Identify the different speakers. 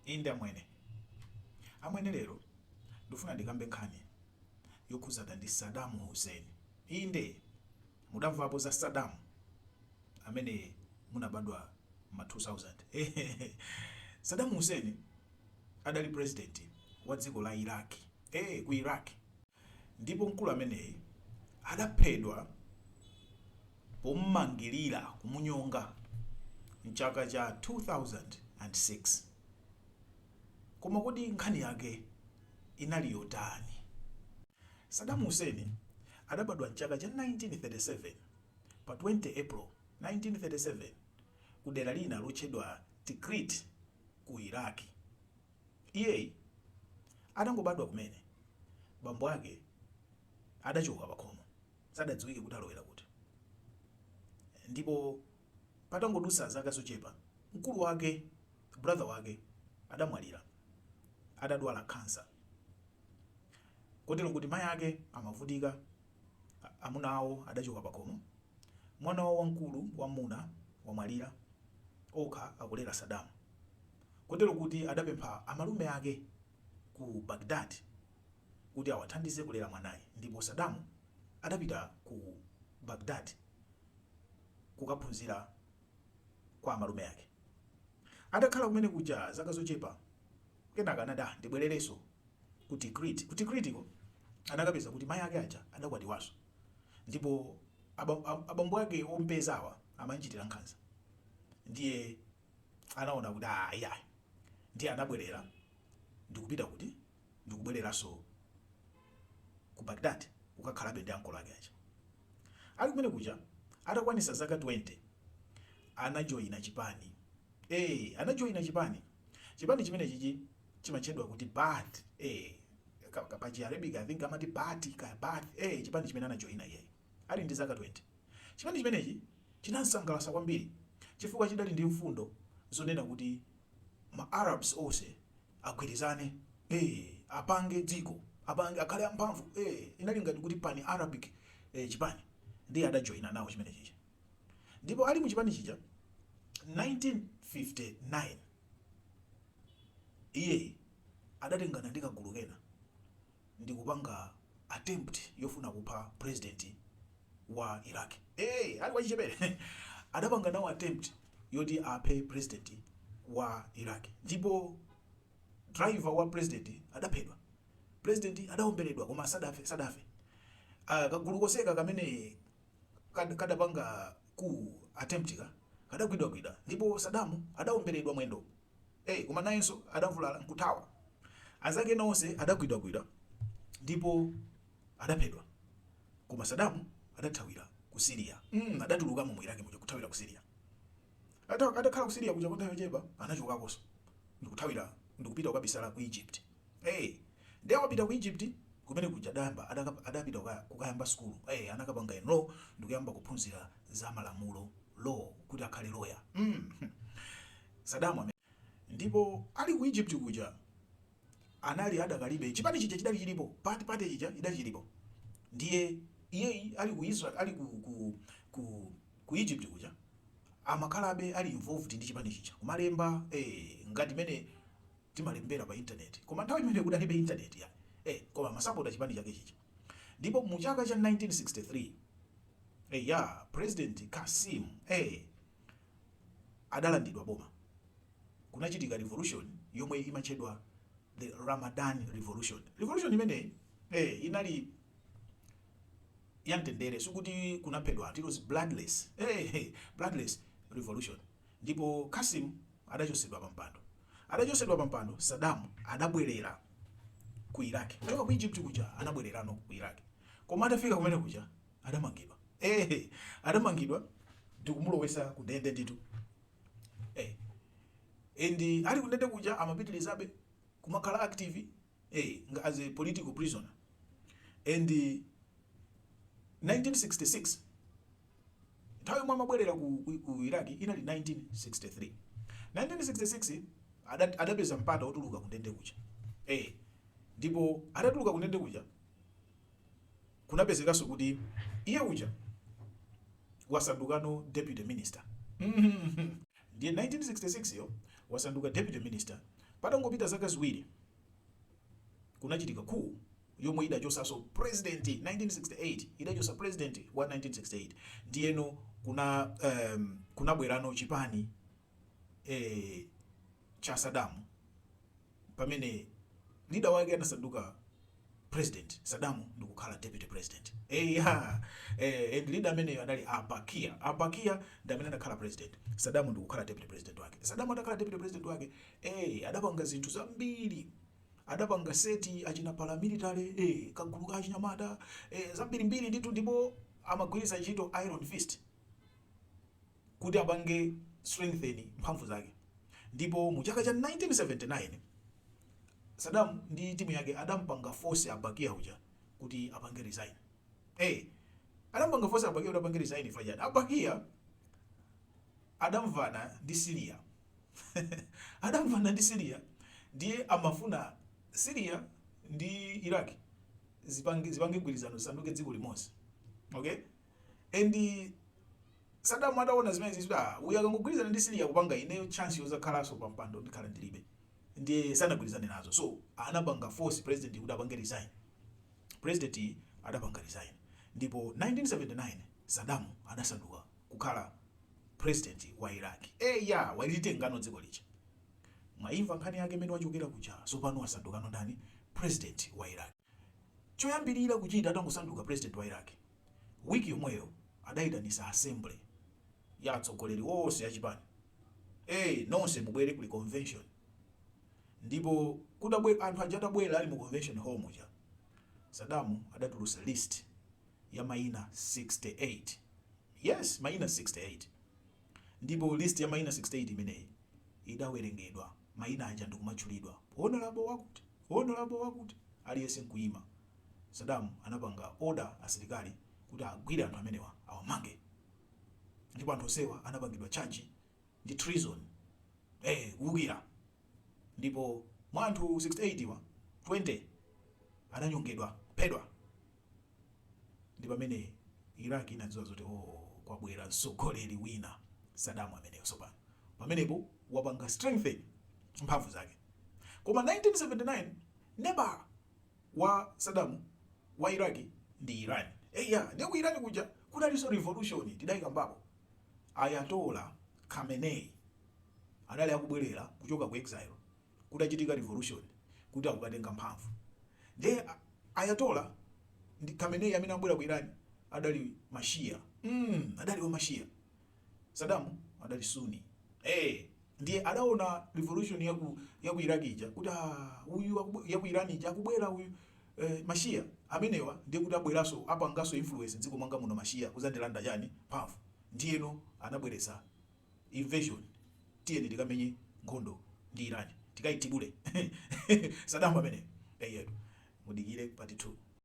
Speaker 1: inde amwene lero ndifuna ndikambe nkhani yokhuzana ndi Saddam Hussein. Inde mudamvapo za Saddam amene munabadwa ma 2000. Saddam Hussein adali president wa dziko la Iraq, ku Iraq, ndipo mkulu ameneyi adaphedwa pomangirira kumunyonga mchaka cha 2006. Koma kodi nkhani yake inali yotani? Saddam Hussein adabadwa mchaka cha 1937 pa 20 April 1937 kudera lina lotchedwa Tikrit ku Iraq. Iye adangobadwa kumene bambo ake adachoka pakhomo, sadadziwike kuti alowera kuti. Ndipo patangodusa zaka zochepa mkulu wake, brother wake adamwalira, adadwala kansa, kotero kuti mayi ake amavutika, amuna awo adachoka pakhomo, mwana wawo wamkulu wamuna wamwalira, okha akulera Saddam, kotero kuti adapempha amalume ake ku Baghdad kuti awathandize kulera mwanayi. Ndipo Saddam adapita ku Baghdad kukaphunzira kwa amalume ake. Adakhala kumene kuja zaka zochepa, kenaka anada ndibwerereso ku Tikrit. Ku Tikrit ko anakapeza kuti mayi ake aja adakwatiwanso, ndipo abambo ake ompezawa amanchitira nkhanza. Ndiye anaona kuti iya ndiye anabwerera ndikupita kuti ndikubwereranso ku Baghdad kukakhalabe ndi ankolo ake aja. Ali kumene kuja atakwanisa zaka 20 anajoyina chipani. Anajoyina chipani chimene chichi chimachedwa kuti Baath. Pa Arabic I think amati Baath ka Baath. Chipani chimene anajoyina iye ali ndi zaka 20. Chipani chimenechi chinamsangalatsa kwambiri chifukwa chidali ndi mfundo zonena kuti ma Arabs onse agwirizane, apange dziko, apange akhale amphamvu. Inali ngati kuti pani Arabic chipani ndiye adajoyina nawo chimene chicha. Ndipo ali mu chipani chicha 1959 iye adatengana ndi kagulu kena ndikupanga attempt yofuna kupha president wa Iraq. Ali wachichepere adapanga nawo attempt yoti aphe president wa Iraq, ndipo driver wa president adaphedwa, president adaomberedwa koma sadafe. Kagulu koseka kamene kadapanga ku attempt kadagwidwa, ndipo Saddam adaomberedwa mwendo, koma nayenso adavulala nkuthawa. Anzake nonse adagwidwa ndipo adaphedwa, koma Saddam adathawira ku Syria. Adatuluka mu Iraq muja kuthawira ku Syria. Adakhala ku Syria kuja kothawa chepa anachokakonso ndikuthawira ndikupita ukabisala ku Egypt. Ndiye wapita ku Egypt kumene kuja adapita kukayamba school. Anakapanga law ndikuyamba kuphunzira za malamulo, law, kuti akhale lawyer. Saddam ndipo ali ku Egypt kuja anali adakalibe chipani chija chidali chilipo, party chija chidali chilipo. Ndiye iye ali ku Israel, ali ku Egypt kuja amakhalabe ali involved ndi chipani chija, kumalemba ngati mene timalembera pa internet, koma nthawi imene kudalibe internet ya koma masapota chipani chake chicha. Ndipo mu chaka cha 1963 President Qasim adalandidwa boma. Kunachitika revolution yomwe imachedwa the Ramadan Revolution. Revolution imene inali yamtendere, sukuti kunaphedwa, it was bloodless. Bloodless revolution. Ndipo Qasim adachosedwa pa mpando. Saddam adabwerera ku Iraq. Kuchoka ku Egypt kuja anabwererano ku Iraq. Koma atafika kumene kuja adamangidwa. Adamangidwa ndikumulowesa ku ndende nditu. Ali ku ndende kuja amapitilizabe kumakhala active as a political prisoner. 1966 nthawi yomwe amabwerera ku Iraq inali 1963. 1966 adapeza mpata otuluka ku ndende kuja. Ndipo adatuluka ku ndende kuja kunapezekanso kuti iye uja wasandukano deputy minister. Ndiye 1966 yo wasanduka deputy minister Patangopita zaka ziwiri kunachitika coup yomwe idachosaso president 1968, idachosa president wa 1968. Ndiyeno kunabwerano chipani cha Saddam pamene leader wake anasanduka president, Saddam ndikukhala deputy president. And leader amene anali Abakia ndamene anakhala president, Saddam ndikukhala deputy president wake. Saddam atakhala deputy president wake adapanga zinthu zambiri, adapanga seti achina paramilitary kagulu ka achinyamata zambiri mbiri nditu, ndipo amagwiritsa ntchito iron fist kuti apange strengthen mphamvu zake. Ndipo mu chaka cha 1979 Saddam ndi timu yake adampanga force Abakia uja kuti apange resign. Adampanga force Abakia kuti apange resign fajana. Abakia adamvana ndi Syria. Adamvana ndi Syria ndiye amafuna Syria ndi Iraq zipange gwirizano zisanduke dziko limodzi. Okay? And Saddam adaona zimene zizwa uya akangogwirizana ndi Syria kupanga ineyo chance yozakhalaso pa mpando ndikhala ndilibe. Ndiye sanagwirizane nazo. So anapanga force president kuti apange resign. President adapanga resign. Ndipo 1979 Saddam adasanduka kukhala president wa Iraq. Walitenga dziko licha. Mwaimva nkhani yake imene wachokera kucha. So pano wasanduka ndani president wa Iraq. Choyambirira kuchita atangosanduka president wa Iraq, wiki yomweyo adayitanisa assembly ya atsogoleri wonse ya chipani. Nonse mubwere kuli convention. Ndipo anthu aja atabwera ali mu convention hall muja, Saddam adatulutsa list ya maina 68. Yes, maina 68. Ndipo list ya maina 68 imeneyi idawerengedwa, maina aja ndikumatchulidwa honorable wakuti aliyense nkuyima. Saddam anapanga order asilikali kuti agwire anthu amenewa awamange. Ndipo anthu osewa anapangidwa charge ndi treason, kuwukira. Ndipo mwa anthu 68 wa 20 ananyongedwa, pedwa. Ndipo pamene Iraq inadziwa zoti kwabwera mtsogoleri wina, Saddam ameneyo. Sopano pamenepo wapanga strengthen mphamvu zake. Koma 1979 neighbor wa Saddam wa Iraq ndi Iran. Ndiye ku Iran kuja kunalinso revolution tidayika mbapo. Ayatollah Khamenei anali akubwerera kuchoka ku exile, kudachitika revolution kuti akukatenga mphamvu. Ndiye Ayatollah ndi Khamenei amene abwera ku Iran adali Mashia. Adali wa Mashia. Saddam adali Sunni. Ndiye adaona revolution ya ku Iraq ija kuti uyu ya ku Iran ija akubwera uyu Mashia amenewa ndiye kuti abweraso apangaso influence dziko manga muno Mashia kuzandilanda chani mphamvu. Ndiyeno anabweretsa invasion, tiyeni tikamenye nkhondo ndi Iran, tikaitibule Saddam amene. Mudikire part 2.